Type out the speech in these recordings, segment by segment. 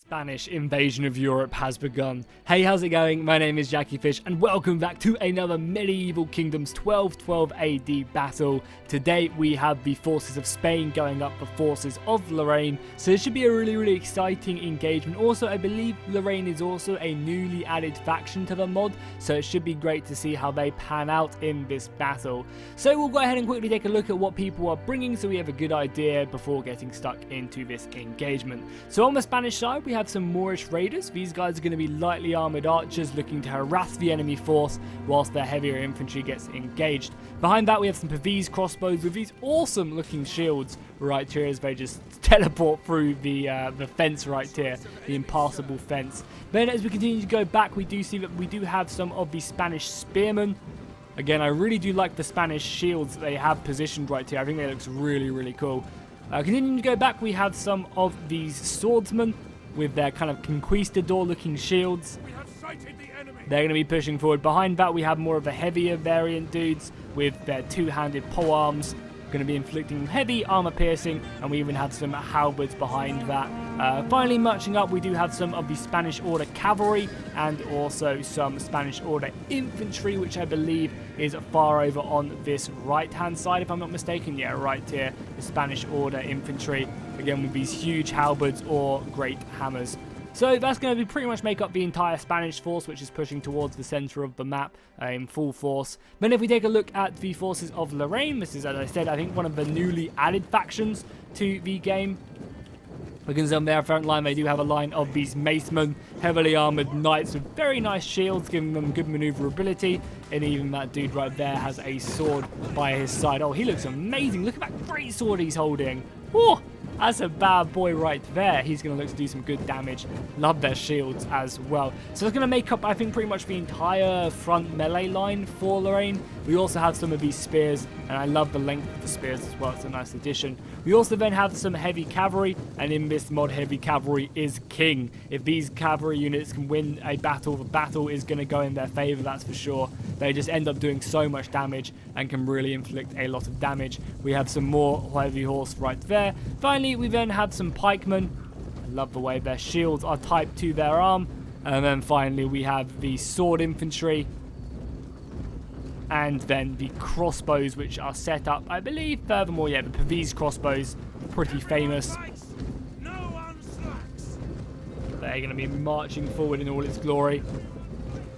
Spanish invasion of Europe has begun. Hey, how's it going? My name is jackiefishhh and welcome back to another Medieval Kingdoms 1212 AD battle. Today we have the forces of Spain going up the forces of Lorraine, so it should be a really exciting engagement. Also, I believe Lorraine is also a newly added faction to the mod, so it should be great to see how they pan out in this battle. So we'll go ahead and quickly take a look at what people are bringing so we have a good idea before getting stuck into this engagement. So on the Spanish side we have some Moorish raiders. These guys are going to be lightly armoured archers looking to harass the enemy force whilst their heavier infantry gets engaged. Behind that we have some Pavese crossbows with these awesome looking shields right here as they just teleport through the fence right here, the impassable fence. Then as we continue to go back, we do see that we do have some of the Spanish spearmen. Again, I really do like the Spanish shields that they have positioned right here. I think they looks really cool. Continuing to go back, we have some of these swordsmen with their kind of conquistador looking shields. They're going to be pushing forward. Behind that we have more of the heavier variant dudes with their two-handed polearms, going to be inflicting heavy armor piercing, and we even have some halberds behind that. Finally marching up we do have some of the Spanish Order cavalry and also some Spanish Order infantry, which I believe is far over on this right hand side if I'm not mistaken. Yeah, right here, the Spanish Order infantry, again with these huge halberds or great hammers. So that's going to be pretty much make up the entire Spanish force, which is pushing towards the center of the map in full force. Then if we take a look at the forces of Lorraine, this is, as I said, I think one of the newly added factions to the game. Because on their front line, they do have a line of these macemen, heavily armored knights with very nice shields, giving them good maneuverability. And even that dude right there has a sword by his side. Oh, he looks amazing. Look at that great sword he's holding. Whoa! That's a bad boy right there. He's going to look to do some good damage. Love their shields as well. So it's going to make up, I think, pretty much the entire front melee line for Lorraine. We also have some of these spears, and I love the length of the spears as well. It's a nice addition. We also then have some heavy cavalry, and in this mod, heavy cavalry is king. If these cavalry units can win a battle, the battle is going to go in their favor, that's for sure. They just end up doing so much damage and can really inflict a lot of damage. We have some more heavy horse right there. Finally, we then have some pikemen. I love the way their shields are typed to their arm. And then finally we have the sword infantry. And then the crossbows, which are set up, I believe, furthermore, yeah, the Pavese crossbows, pretty famous. They're going to be marching forward in all its glory.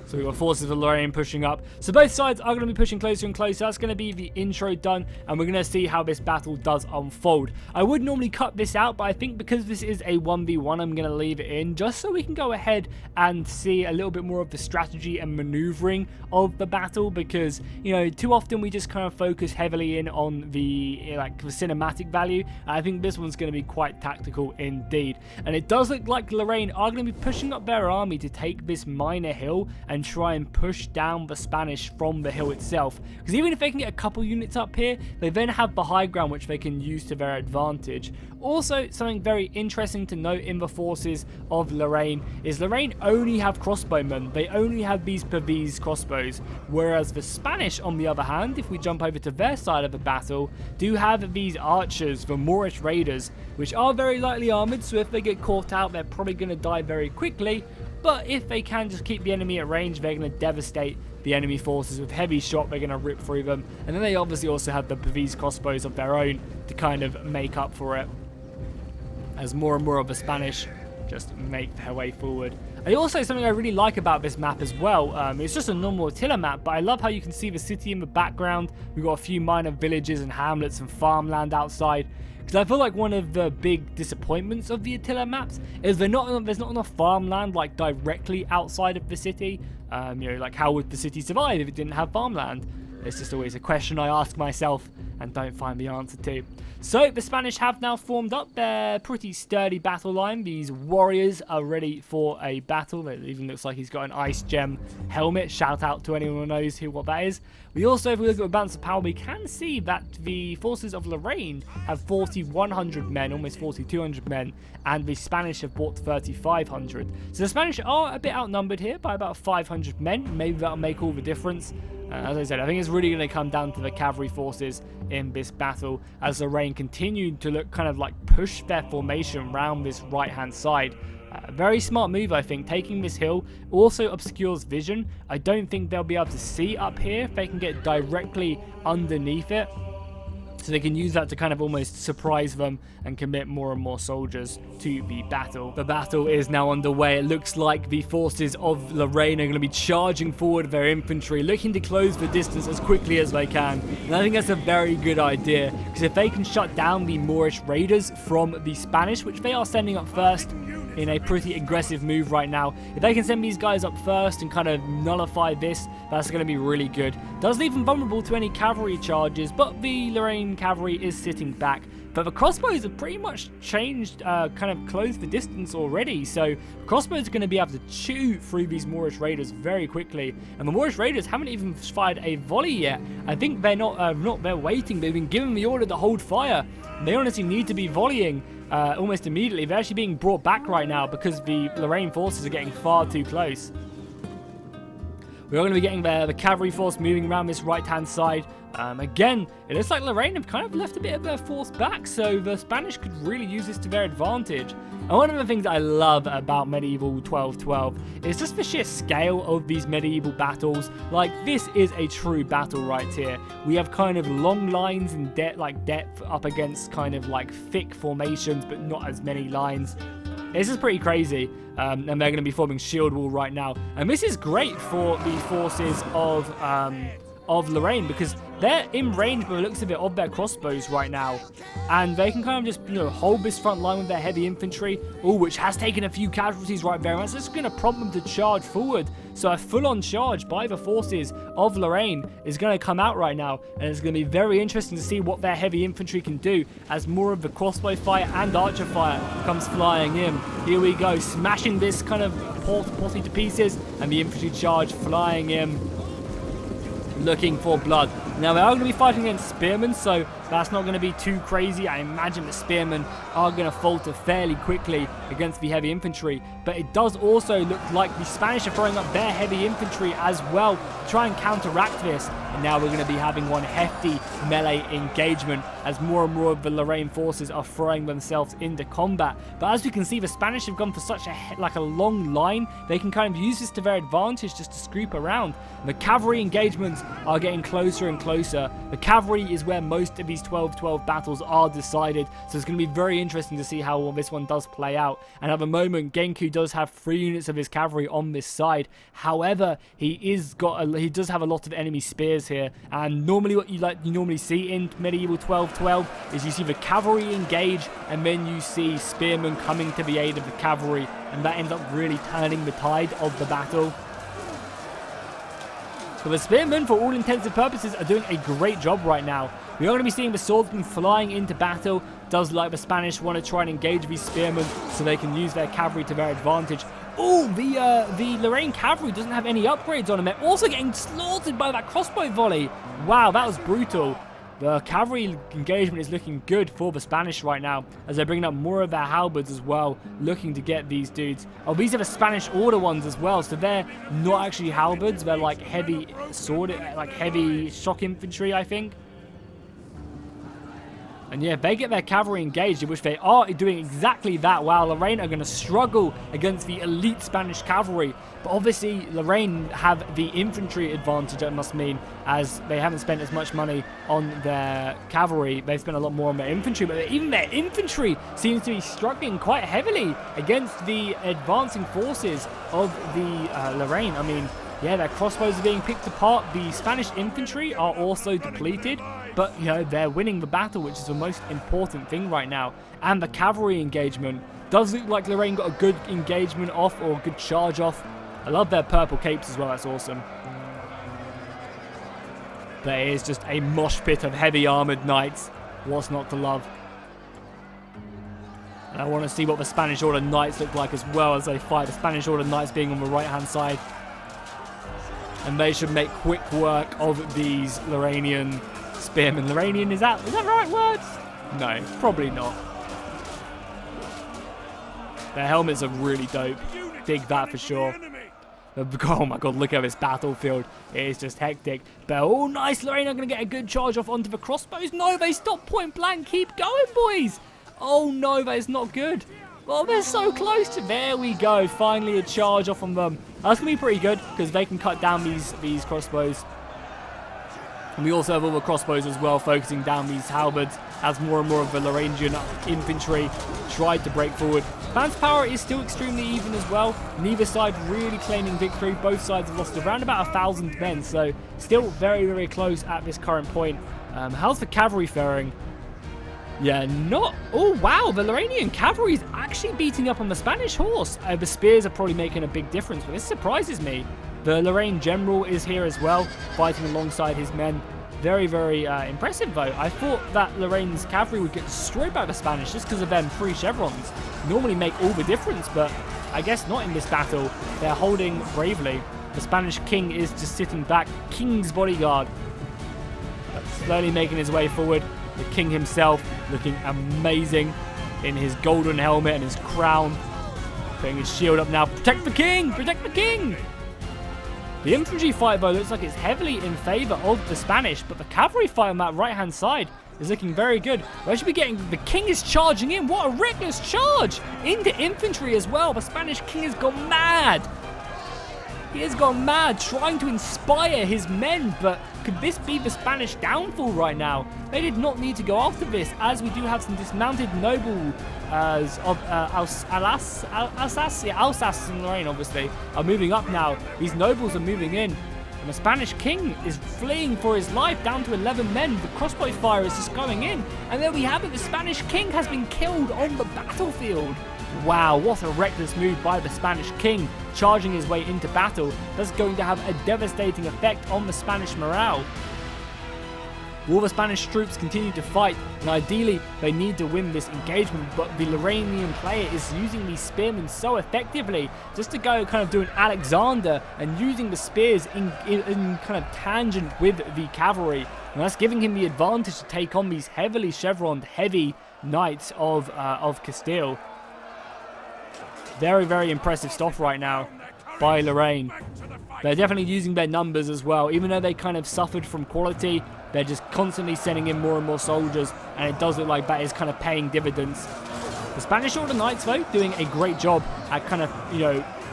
So we've got forces of Lorraine pushing up. So both sides are going to be pushing closer and closer. That's going to be the intro done, and we're going to see how this battle does unfold. I would normally cut this out, but I think because this is a 1v1, I'm going to leave it in just so we can go ahead and see a little bit more of the strategy and maneuvering of the battle, because, you know, too often we just kind of focus heavily in on the cinematic value. I think this one's going to be quite tactical indeed. And it does look like Lorraine are going to be pushing up their army to take this minor hill and try and push down the Spanish from the hill itself, because even if they can get a couple units up here, they then have the high ground which they can use to their advantage. Also, something very interesting to note in the forces of Lorraine is Lorraine only have crossbowmen. They only have these Pavese crossbows, whereas the Spanish, on the other hand, if we jump over to their side of the battle, do have these archers, the Moorish raiders, which are very lightly armoured, so if they get caught out, they're probably going to die very quickly. But if they can just keep the enemy at range, they're going to devastate the enemy forces with heavy shot. They're going to rip through them. And then they obviously also have the Pavese crossbows of their own to kind of make up for it, as more and more of the Spanish just make their way forward. And also, something I really like about this map as well, it's just a normal Attila map, but I love how you can see the city in the background. We've got a few minor villages and hamlets and farmland outside. Because I feel like one of the big disappointments of the Attila maps is there's not enough farmland like directly outside of the city. You know, like how would the city survive if it didn't have farmland? It's just always a question I ask myself and don't find the answer to. So the Spanish have now formed up their pretty sturdy battle line. These warriors are ready for a battle. It even looks like he's got an ice gem helmet. Shout out to anyone who knows what that is. We also, if we look at the balance of power, we can see that the forces of Lorraine have 4,100 men, almost 4,200 men, and the Spanish have bought 3,500. So the Spanish are a bit outnumbered here by about 500 men. Maybe that'll make all the difference. As I said, I think it's really going to come down to the cavalry forces in this battle, as Lorraine continued to look kind of like push their formation around this right hand side. Very smart move, I think. Taking this hill also obscures vision. I don't think they'll be able to see up here if they can get directly underneath it. So they can use that to kind of almost surprise them and commit more and more soldiers to the battle. The battle is now underway. It looks like the forces of Lorraine are going to be charging forward their infantry, looking to close the distance as quickly as they can. And I think that's a very good idea, because if they can shut down the Moorish raiders from the Spanish, which they are sending up first in a pretty aggressive move right now. If they can send these guys up first and kind of nullify this, that's going to be really good. Does leave them vulnerable to any cavalry charges, but the Lorraine cavalry is sitting back. But the crossbows have pretty much changed, kind of closed the distance already. So crossbows are going to be able to chew through these Moorish raiders very quickly. And the Moorish raiders haven't even fired a volley yet. I think they're they're waiting. They've been given the order to hold fire. They honestly need to be volleying almost immediately. They're actually being brought back right now because the Lorraine forces are getting far too close. We're going to be getting the cavalry force moving around this right-hand side. Again, it looks like Lorraine have kind of left a bit of their force back, so the Spanish could really use this to their advantage. And one of the things I love about Medieval 1212 is just the sheer scale of these medieval battles. Like, this is a true battle right here. We have kind of long lines and depth up against kind of like thick formations, but not as many lines. This is pretty crazy, and they're going to be forming shield wall right now. And this is great for the forces of Lorraine, because they're in range by the looks of it of their crossbows right now, and they can kind of just, you know, hold this front line with their heavy infantry, which has taken a few casualties right there, and that's just going to prompt them to charge forward. So a full-on charge by the forces of Lorraine is going to come out right now, and it's going to be very interesting to see what their heavy infantry can do as more of the crossbow fire and archer fire comes flying in. Here we go, smashing this kind of potty to pieces, and the infantry charge flying in, looking for blood. Now, they are going to be fighting against spearmen, so that's not going to be too crazy. I imagine the spearmen are going to falter fairly quickly against the heavy infantry, but it does also look like the Spanish are throwing up their heavy infantry as well to try and counteract this. And now we're going to be having one hefty melee engagement as more and more of the Lorraine forces are throwing themselves into combat. But as we can see, the Spanish have gone for such a long line. They can kind of use this to their advantage just to scoop around. The cavalry engagements are getting closer and closer. The cavalry is where most of these 12-12 battles are decided, so it's going to be very interesting to see how this one does play out. And at the moment, Genku does have 3 units of his cavalry on this side. However, he does have a lot of enemy spears here, and normally what you normally see in Medieval 1212 is you see the cavalry engage, and then you see spearmen coming to the aid of the cavalry, and that ends up really turning the tide of the battle. So the spearmen, for all intents and purposes, are doing a great job right now. We are going to be seeing the swordsmen flying into battle. Does like the Spanish want to try and engage these spearmen so they can use their cavalry to their advantage. Oh, the Lorraine cavalry doesn't have any upgrades on them. They're also getting slaughtered by that crossbow volley. Wow, that was brutal. The cavalry engagement is looking good for the Spanish right now, as they're bringing up more of their halberds as well, looking to get these dudes. Oh, these are the Spanish order ones as well, so they're not actually halberds. They're like heavy sword, like heavy shock infantry, I think. And yeah, if they get their cavalry engaged, which they are doing exactly that, while Lorraine are going to struggle against the elite Spanish cavalry. But obviously, Lorraine have the infantry advantage, it must mean, as they haven't spent as much money on their cavalry. They've spent a lot more on their infantry, but even their infantry seems to be struggling quite heavily against the advancing forces of the Lorraine. I mean, yeah, their crossbows are being picked apart. The Spanish infantry are also depleted, but, you know, they're winning the battle, which is the most important thing right now. And the cavalry engagement does look like Lorraine got a good engagement off, or a good charge off. I love their purple capes as well. That's awesome. There is just a mosh pit of heavy armored knights. What's not to love? And I want to see what the Spanish Order Knights look like as well as they fight. The Spanish Order Knights being on the right-hand side. And they should make quick work of these Lorrainian spearmen. Lorrainian, is that the right words? No, probably not. Their helmets are really dope. Dig that for sure. Oh my god, look at this battlefield. It is just hectic. But oh, nice. Lorraine are going to get a good charge off onto the crossbows. No, they stop point blank. Keep going, boys. Oh no, that is not good. Well, they're so close to... There we go. Finally a charge off on them. That's going to be pretty good because they can cut down these crossbows. And we also have all the crossbows as well, focusing down these halberds as more and more of the Lorrainian infantry tried to break forward. Fans' power is still extremely even as well. Neither side really claiming victory. Both sides have lost around about 1,000 men, so still very, very close at this current point. How's the cavalry faring? Yeah, not... Oh, wow, the Lorrainian cavalry is actually beating up on the Spanish horse. The spears are probably making a big difference, but this surprises me. The Lorraine general is here as well, fighting alongside his men. Very, very impressive, though. I thought that Lorraine's cavalry would get destroyed by the Spanish just because of them 3 chevrons. Normally make all the difference, but I guess not in this battle. They're holding bravely. The Spanish king is just sitting back. King's bodyguard. Slowly making his way forward. The king himself looking amazing in his golden helmet and his crown. Putting his shield up now. Protect the king! Protect the king! The infantry fight, though, looks like it's heavily in favor of the Spanish, but the cavalry fight on that right-hand side is looking very good. Where should we be getting? The king is charging in. What a reckless charge! Into infantry as well. The Spanish king has gone mad. He has gone mad, trying to inspire his men, but could this be the Spanish downfall right now? They did not need to go after this, as we do have some dismounted nobles of Alsace and Lorraine, obviously, are moving up now. These nobles are moving in, and the Spanish king is fleeing for his life, down to 11 men. The crossbow fire is just going in, and there we have it. The Spanish king has been killed on the battlefield. Wow, what a reckless move by the Spanish king, charging his way into battle. That's going to have a devastating effect on the Spanish morale. All the Spanish troops continue to fight, and ideally they need to win this engagement, but the Lorrainian player is using these spearmen so effectively, just to go kind of do an Alexander and using the spears in kind of tangent with the cavalry, and that's giving him the advantage to take on these heavily chevroned, heavy knights of Castile. Very, very impressive stuff right now by Lorraine. They're definitely using their numbers as well. Even though they kind of suffered from quality, they're just constantly sending in more and more soldiers, and it does look like that is kind of paying dividends. The Spanish Order Knights, though, doing a great job at kind of,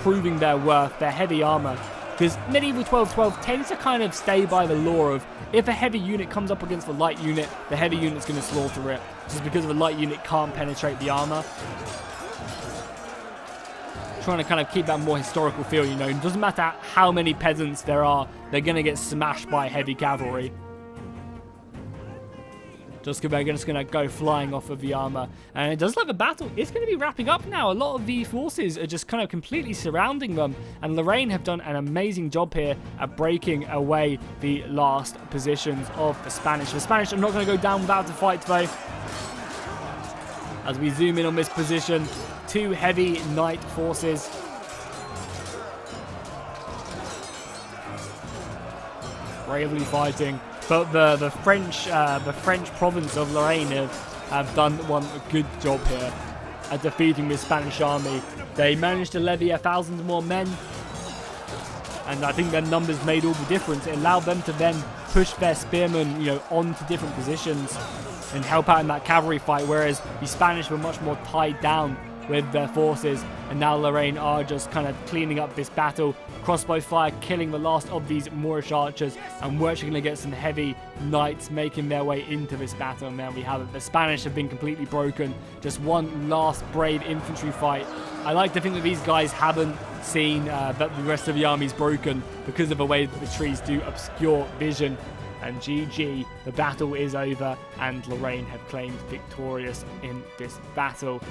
proving their worth, their heavy armor. Because Medieval 1212 tends to kind of stay by the law of, if a heavy unit comes up against a light unit, the heavy unit's going to slaughter it. Just because the light unit can't penetrate the armor. Trying to kind of keep that more historical feel, It doesn't matter how many peasants there are, they're going to get smashed by heavy cavalry. They're just going to go flying off of the armor. And it does like the battle is going to be wrapping up now. A lot of the forces are just kind of completely surrounding them. And Lorraine have done an amazing job here at breaking away the last positions of the Spanish. The Spanish are not going to go down without a fight, though. As we zoom in on this position, 2 heavy knight forces. Bravely fighting. But the French province of Lorraine have done one good job here at defeating this Spanish army. They managed to levy 1,000 more men, and I think their numbers made all the difference. It allowed them to then push their spearmen, onto different positions and help out in that cavalry fight, whereas the Spanish were much more tied down with their forces, and now Lorraine are just kind of cleaning up this battle. Crossbow fire killing the last of these Moorish archers, and we're actually going to get some heavy knights making their way into this battle, and there we have it. The Spanish have been completely broken. Just one last brave infantry fight. I like to think that these guys haven't seen that the rest of the army's broken because of the way that the trees do obscure vision. And GG, the battle is over, and Lorraine have claimed victorious in this battle.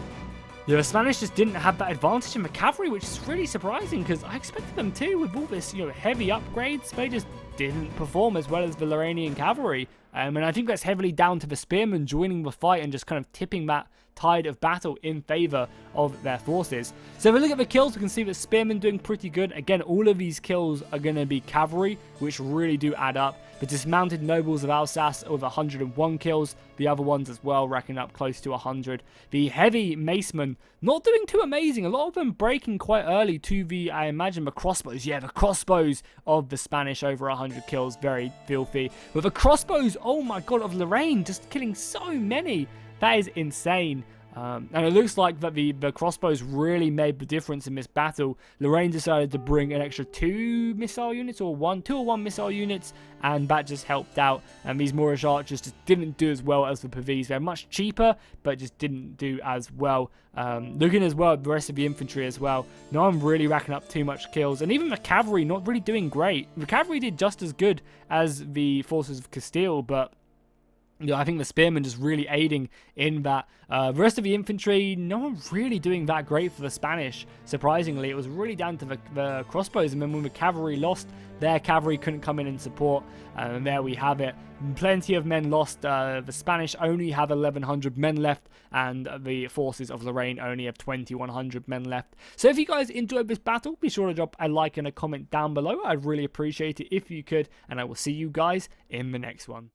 The Spanish just didn't have that advantage in the cavalry, which is really surprising because I expected them to with all this, heavy upgrades. They just didn't perform as well as the Lorrainian cavalry. And I think that's heavily down to the spearmen joining the fight and just kind of tipping that tide of battle in favor of their forces. So if we look at the kills, we can see that spearmen doing pretty good. Again, all of these kills are going to be cavalry, which really do add up. The dismounted nobles of Alsace with 101 kills, the other ones as well racking up close to 100. The heavy macemen not doing too amazing, a lot of them breaking quite early to the, I imagine, the crossbows. Yeah, the crossbows of the Spanish over 100 kills, very filthy. But the crossbows, oh my god, of Lorraine just killing so many. That is insane. And it looks like that the crossbows really made the difference in this battle. Lorraine decided to bring an extra 2 missile units, or 2 or 1 missile units, and that just helped out. And these Moorish archers just didn't do as well as the Pavese. They're much cheaper, but just didn't do as well. Looking as well at the rest of the infantry as well, no one really racking up too much kills, and even the cavalry not really doing great. The cavalry did just as good as the forces of Castile, but I think the Spearmen just really aiding in that. The rest of the infantry, no one really doing that great for the Spanish. Surprisingly, it was really down to the crossbows, and then when the cavalry lost, their cavalry couldn't come in and support, and there we have it. Plenty of men lost. The Spanish only have 1,100 men left, and the forces of Lorraine only have 2,100 men left. So if you guys enjoyed this battle, be sure to drop a like and a comment down below. I'd really appreciate it if you could, and I will see you guys in the next one.